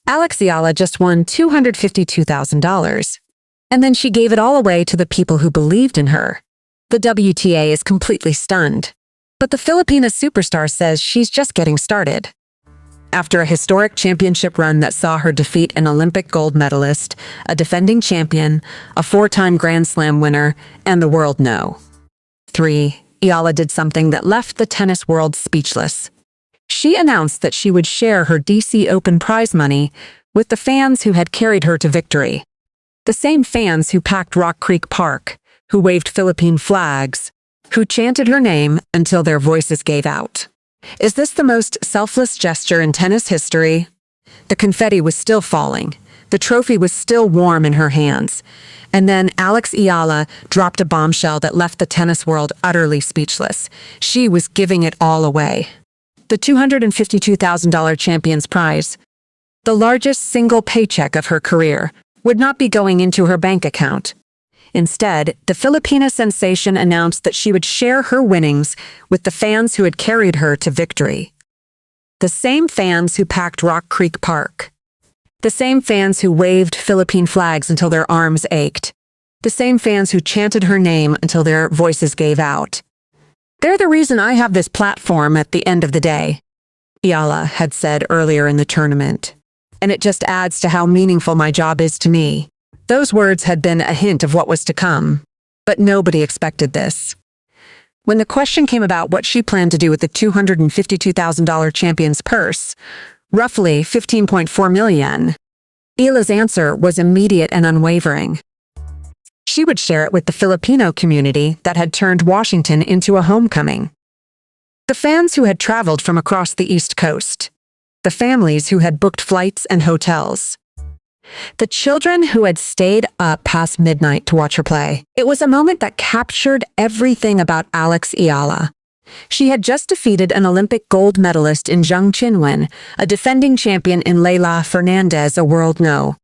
Alex Eala just won $252,000. And then she gave it all away to the people who believed in her. The WTA is completely stunned. But the Filipina superstar says she's just getting started. After a historic championship run that saw her defeat an Olympic gold medalist, a defending champion, a four-time Grand Slam winner, and the world know. 3. Eala did something that left the tennis world speechless. She announced that she would share her DC Open prize money with the fans who had carried her to victory. The same fans who packed Rock Creek Park, who waved Philippine flags, who chanted her name until their voices gave out. Is this the most selfless gesture in tennis history? The confetti was still falling. The trophy was still warm in her hands. And then Alex Eala dropped a bombshell that left the tennis world utterly speechless. She was giving it all away. The $252,000 Champions Prize, the largest single paycheck of her career, would not be going into her bank account. Instead, the Filipina sensation announced that she would share her winnings with the fans who had carried her to victory. The same fans who packed Rock Creek Park. The same fans who waved Philippine flags until their arms ached. The same fans who chanted her name until their voices gave out. They're the reason I have this platform at the end of the day, Eala had said earlier in the tournament. And it just adds to how meaningful my job is to me. Those words had been a hint of what was to come, but nobody expected this. When the question came about what she planned to do with the $252,000 champion's purse, roughly 15.4 million, Eala's answer was immediate and unwavering. She would share it with the Filipino community that had turned Washington into a homecoming. The fans who had traveled from across the East Coast. The families who had booked flights and hotels. The children who had stayed up past midnight to watch her play. It was a moment that captured everything about Alex Eala. She had just defeated an Olympic gold medalist in Zhang Qinwen, a defending champion in Leila Fernandez, a world no.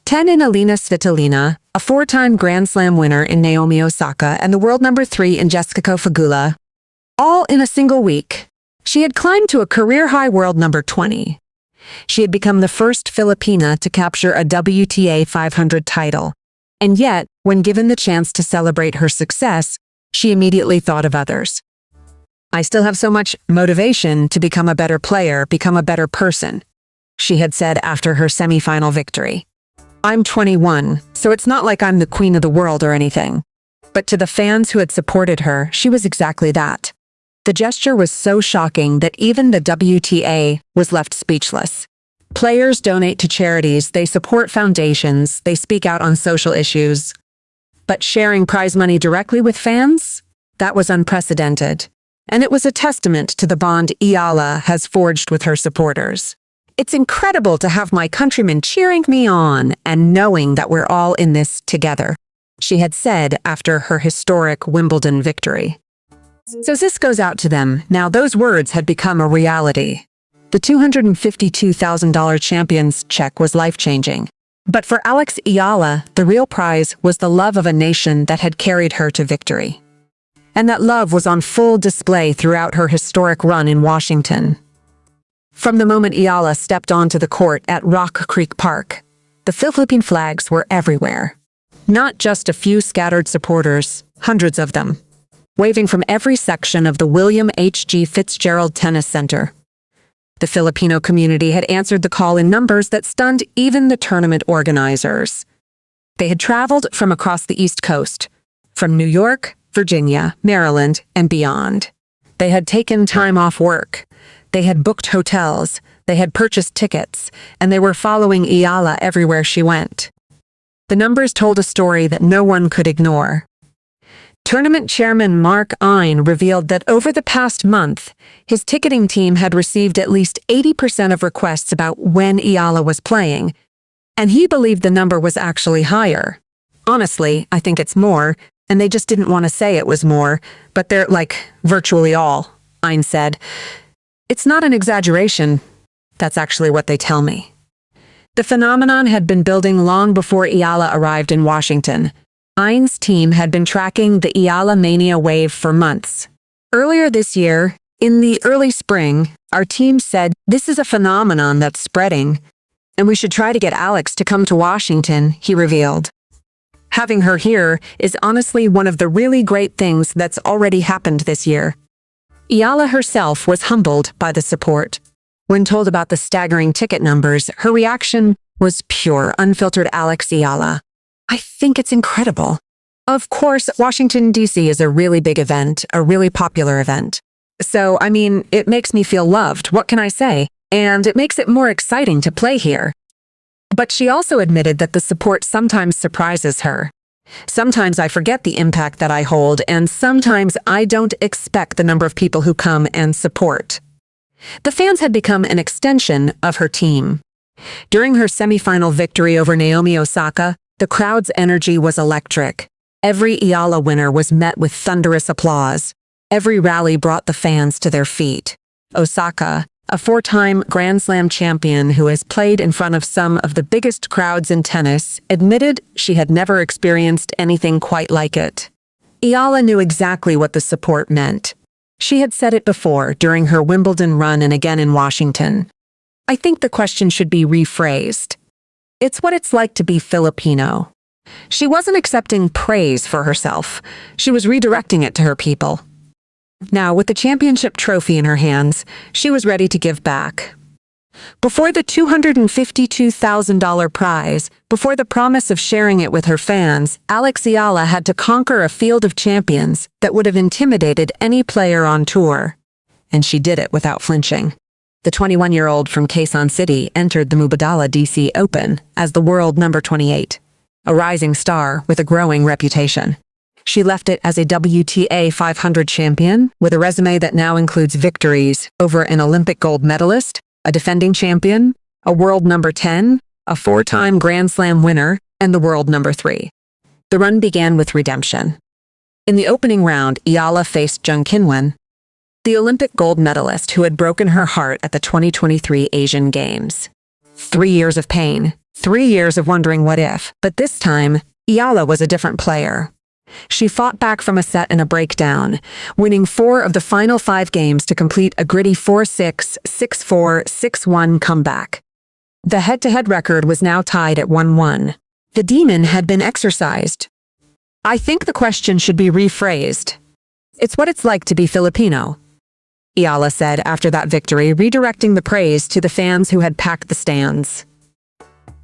10 in Alina Svitolina, a four-time Grand Slam winner in Naomi Osaka, and the world number 3 in Jessica Pegula. All in a single week. She had climbed to a career-high world number 20. She had become the first Filipina to capture a WTA 500 title. And yet, when given the chance to celebrate her success, she immediately thought of others. I still have so much motivation to become a better player, become a better person, she had said after her semifinal victory. I'm 21, so it's not like I'm the queen of the world or anything. But to the fans who had supported her, she was exactly that. The gesture was so shocking that even the WTA was left speechless. Players donate to charities, they support foundations, they speak out on social issues. But sharing prize money directly with fans? That was unprecedented. And it was a testament to the bond Eala has forged with her supporters. It's incredible to have my countrymen cheering me on and knowing that we're all in this together, she had said after her historic Wimbledon victory. So this goes out to them. Now those words had become a reality. The $252,000 champion's check was life-changing. But for Alex Eala, the real prize was the love of a nation that had carried her to victory. And that love was on full display throughout her historic run in Washington. From the moment Eala stepped onto the court at Rock Creek Park, the Philippine flags were everywhere. Not just a few scattered supporters, hundreds of them, waving from every section of the William H.G. Fitzgerald Tennis Center. The Filipino community had answered the call in numbers that stunned even the tournament organizers. They had traveled from across the East Coast, from New York, Virginia, Maryland, and beyond. They had taken time off work. They had booked hotels, they had purchased tickets, and they were following Eala everywhere she went. The numbers told a story that no one could ignore. Tournament chairman Mark Ein revealed that over the past month, his ticketing team had received at least 80% of requests about when Eala was playing, and he believed the number was actually higher. Honestly, I think it's more, and they just didn't want to say it was more, but they're like virtually all, Ein said. It's not an exaggeration. That's actually what they tell me. The phenomenon had been building long before Eala arrived in Washington. Ein's team had been tracking the Eala mania wave for months. Earlier this year, in the early spring, our team said, "This is a phenomenon that's spreading. And we should try to get Alex to come to Washington, he revealed. Having her here is honestly one of the really great things that's already happened this year. Eala herself was humbled by the support. When told about the staggering ticket numbers, her reaction was pure, unfiltered Alex Eala. I think it's incredible. Of course, Washington, D.C. is a really big event, a really popular event. So, it makes me feel loved, what can I say? And it makes it more exciting to play here. But she also admitted that the support sometimes surprises her. Sometimes I forget the impact that I hold, and sometimes I don't expect the number of people who come and support. The fans had become an extension of her team. During her semifinal victory over Naomi Osaka, the crowd's energy was electric. Every Eala winner was met with thunderous applause. Every rally brought the fans to their feet. Osaka, a four-time Grand Slam champion who has played in front of some of the biggest crowds in tennis, admitted she had never experienced anything quite like it. Eala knew exactly what the support meant. She had said it before during her Wimbledon run and again in Washington. I think the question should be rephrased. It's what it's like to be Filipino. She wasn't accepting praise for herself. She was redirecting it to her people. Now, with the championship trophy in her hands, she was ready to give back. Before the $252,000 prize, before the promise of sharing it with her fans, Alex Eala had to conquer a field of champions that would have intimidated any player on tour. And she did it without flinching. The 21-year-old from Quezon City entered the Mubadala DC Open as the world number 28, a rising star with a growing reputation. She left it as a WTA 500 champion with a resume that now includes victories over an Olympic gold medalist, a defending champion, a world number 10, a four-time Grand Slam winner, and the world number 3. The run began with redemption. In the opening round, Eala faced Jung Kinwen, the Olympic gold medalist who had broken her heart at the 2023 Asian Games. 3 years of pain, 3 years of wondering what if, but this time, Eala was a different player. She fought back from a set and a breakdown, winning 4 of the final 5 games to complete a gritty 4-6, 6-4, 6-1 comeback. The head-to-head record was now tied at 1-1. The demon had been exorcised. I think the question should be rephrased. It's what it's like to be Filipino, Eala said after that victory, redirecting the praise to the fans who had packed the stands.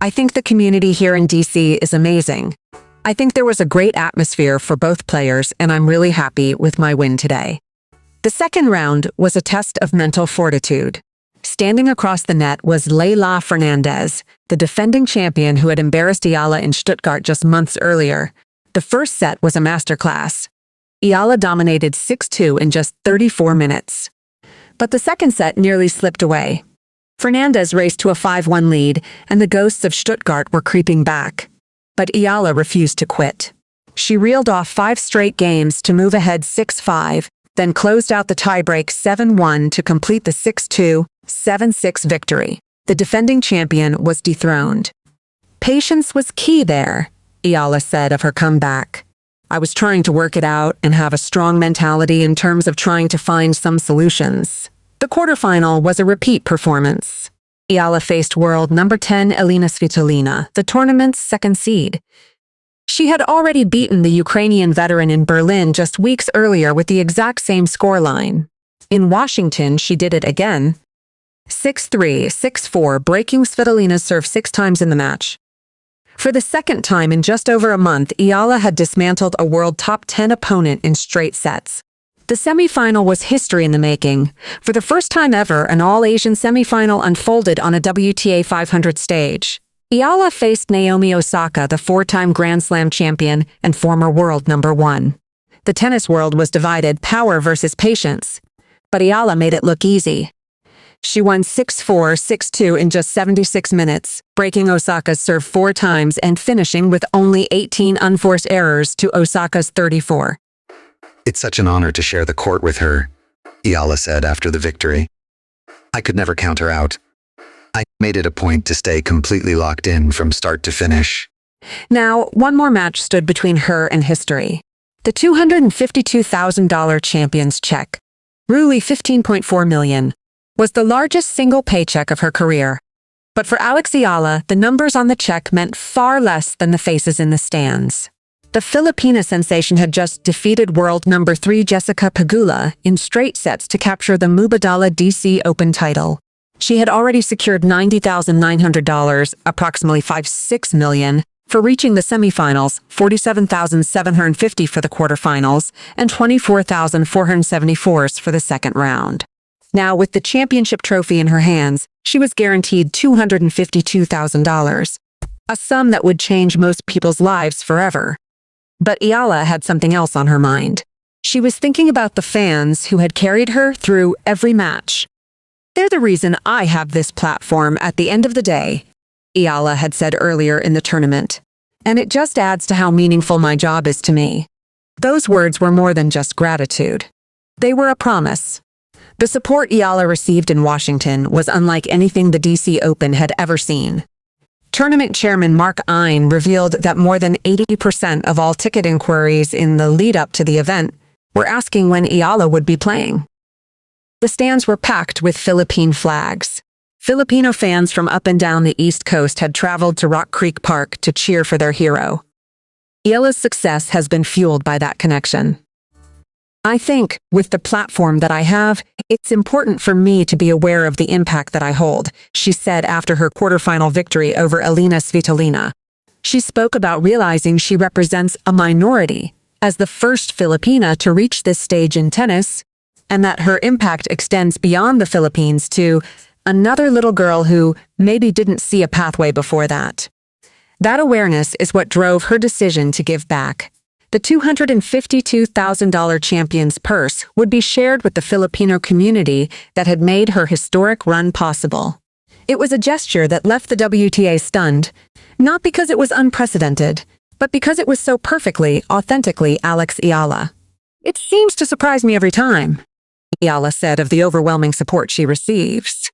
I think the community here in DC is amazing. I think there was a great atmosphere for both players, and I'm really happy with my win today. The second round was a test of mental fortitude. Standing across the net was Leylah Fernandez, the defending champion who had embarrassed Eala in Stuttgart just months earlier. The first set was a masterclass. Eala dominated 6-2 in just 34 minutes. But the second set nearly slipped away. Fernandez raced to a 5-1 lead, and the ghosts of Stuttgart were creeping back. But Eala refused to quit. She reeled off 5 straight games to move ahead 6-5, then closed out the tiebreak 7-1 to complete the 6-2, 7-6 victory. The defending champion was dethroned. Patience was key there, Eala said of her comeback. I was trying to work it out and have a strong mentality in terms of trying to find some solutions. The quarterfinal was a repeat performance. Eala faced world number 10 Elina Svitolina, the tournament's second seed. She had already beaten the Ukrainian veteran in Berlin just weeks earlier with the exact same scoreline. In Washington, she did it again. 6-3, 6-4, breaking Svitolina's serve 6 times in the match. For the second time in just over a month, Eala had dismantled a world top 10 opponent in straight sets. The semifinal was history in the making. For the first time ever, an all-Asian semifinal unfolded on a WTA 500 stage. Eala faced Naomi Osaka, the 4-time Grand Slam champion and former world number 1. The tennis world was divided, power versus patience. But Eala made it look easy. She won 6-4, 6-2 in just 76 minutes, breaking Osaka's serve 4 times and finishing with only 18 unforced errors to Osaka's 34. It's such an honor to share the court with her, Eala said after the victory. I could never count her out. I made it a point to stay completely locked in from start to finish. Now, one more match stood between her and history. The $252,000 champion's check, roughly $15.4 million, was the largest single paycheck of her career. But for Alex Eala, the numbers on the check meant far less than the faces in the stands. The Filipina sensation had just defeated world number 3 Jessica Pegula in straight sets to capture the Mubadala DC Open title. She had already secured $90,900, approximately $5.6 million, for reaching the semifinals, $47,750 for the quarterfinals, and $24,474 for the second round. Now, with the championship trophy in her hands, she was guaranteed $252,000, a sum that would change most people's lives forever. But Eala had something else on her mind. She was thinking about the fans who had carried her through every match. "They're the reason I have this platform at the end of the day," Eala had said earlier in the tournament. "And it just adds to how meaningful my job is to me." Those words were more than just gratitude. They were a promise. The support Eala received in Washington was unlike anything the DC Open had ever seen. Tournament chairman Mark Ein revealed that more than 80% of all ticket inquiries in the lead-up to the event were asking when Eala would be playing. The stands were packed with Philippine flags. Filipino fans from up and down the East Coast had traveled to Rock Creek Park to cheer for their hero. Eala's success has been fueled by that connection. "I think, with the platform that I have, it's important for me to be aware of the impact that I hold," she said after her quarterfinal victory over Elena Svitolina. She spoke about realizing she represents a minority as the first Filipina to reach this stage in tennis, and that her impact extends beyond the Philippines to another little girl who maybe didn't see a pathway before that. That awareness is what drove her decision to give back. The $252,000 champion's purse would be shared with the Filipino community that had made her historic run possible. It was a gesture that left the WTA stunned, not because it was unprecedented, but because it was so perfectly, authentically Alex Eala. "It seems to surprise me every time," Eala said of the overwhelming support she receives.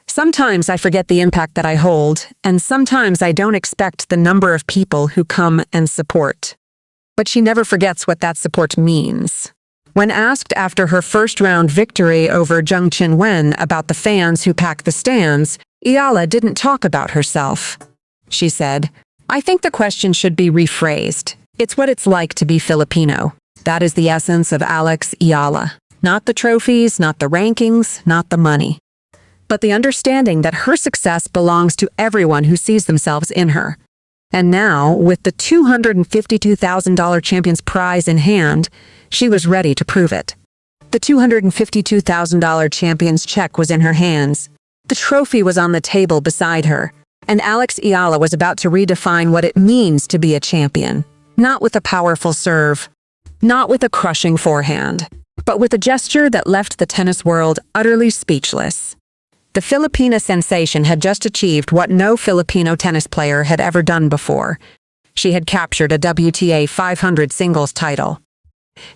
"Sometimes I forget the impact that I hold, and sometimes I don't expect the number of people who come and support." But she never forgets what that support means. When asked after her first-round victory over Zheng Qinwen about the fans who pack the stands, Eala didn't talk about herself. She said, "I think the question should be rephrased. It's what it's like to be Filipino. That is the essence of Alex Eala. Not the trophies, not the rankings, not the money. But the understanding that her success belongs to everyone who sees themselves in her." And now, with the $252,000 champion's prize in hand, she was ready to prove it. The $252,000 champion's check was in her hands. The trophy was on the table beside her, and Alex Eala was about to redefine what it means to be a champion. Not with a powerful serve, not with a crushing forehand, but with a gesture that left the tennis world utterly speechless. The Filipina sensation had just achieved what no Filipino tennis player had ever done before. She had captured a WTA 500 singles title.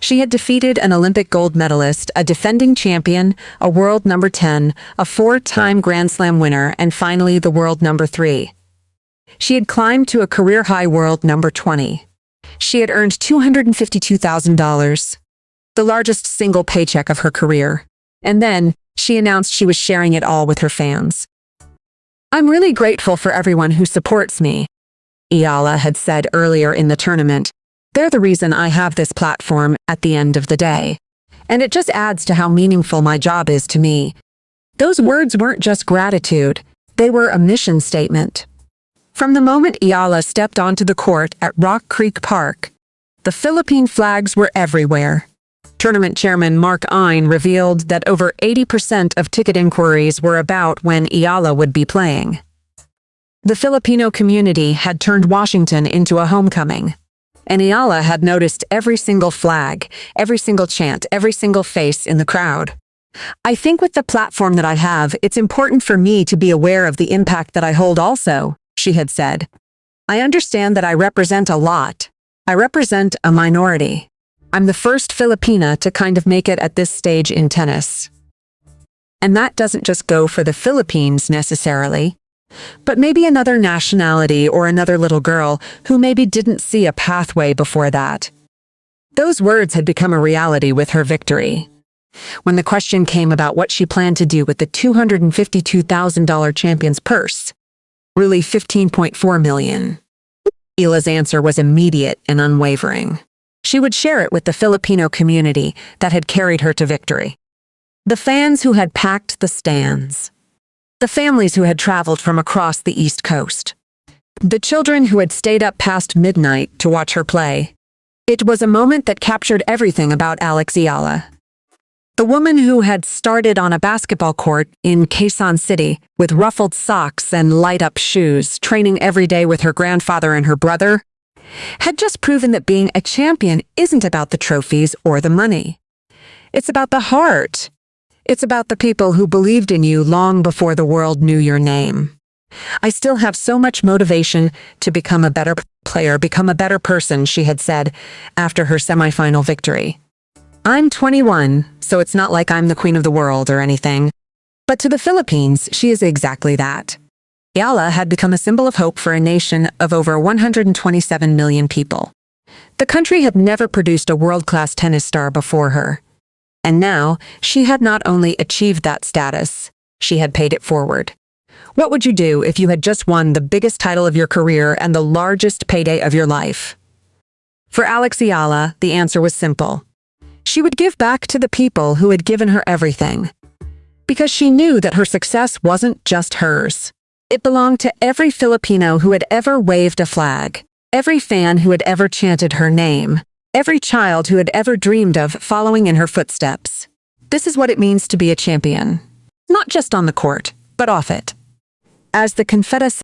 She had defeated an Olympic gold medalist, a defending champion, a world number 10, a 4-time Grand Slam winner, and finally the world number 3. She had climbed to a career-high world number 20. She had earned $252,000, the largest single paycheck of her career. And then, she announced she was sharing it all with her fans. "I'm really grateful for everyone who supports me," Eala had said earlier in the tournament. "They're the reason I have this platform at the end of the day. And it just adds to how meaningful my job is to me." Those words weren't just gratitude, they were a mission statement. From the moment Eala stepped onto the court at Rock Creek Park, the Philippine flags were everywhere. Tournament chairman Mark Ein revealed that over 80% of ticket inquiries were about when Eala would be playing. The Filipino community had turned Washington into a homecoming, and Eala had noticed every single flag, every single chant, every single face in the crowd. "I think with the platform that I have, it's important for me to be aware of the impact that I hold also," she had said. "I understand that I represent a lot. I represent a minority. I'm the first Filipina to kind of make it at this stage in tennis. And that doesn't just go for the Philippines necessarily, but maybe another nationality or another little girl who maybe didn't see a pathway before that." Those words had become a reality with her victory. When the question came about what she planned to do with the $252,000 champion's purse, Really, 15.4 million. Eala's answer was immediate and unwavering. She would share it with the Filipino community that had carried her to victory. The fans who had packed the stands. The families who had traveled from across the East Coast. The children who had stayed up past midnight to watch her play. It was a moment that captured everything about Eala. The woman who had started on a basketball court in Quezon City with ruffled socks and light-up shoes, training every day with her grandfather and her brother, had just proven that being a champion isn't about the trophies or the money. It's about the heart. It's about the people who believed in you long before the world knew your name. I still have so much motivation to become a better player, become a better person, she had said after her semifinal victory. I'm 21, so it's not like I'm the queen of the world or anything. But to the Philippines, she is exactly that. Eala had become a symbol of hope for a nation of over 127 million people. The country had never produced a world-class tennis star before her. And now, she had not only achieved that status, she had paid it forward. What would you do if you had just won the biggest title of your career and the largest payday of your life? For Eala, the answer was simple. She would give back to the people who had given her everything. Because she knew that her success wasn't just hers. It belonged to every Filipino who had ever waved a flag, every fan who had ever chanted her name, every child who had ever dreamed of following in her footsteps. This is what it means to be a champion. Not just on the court, but off it. As the confetti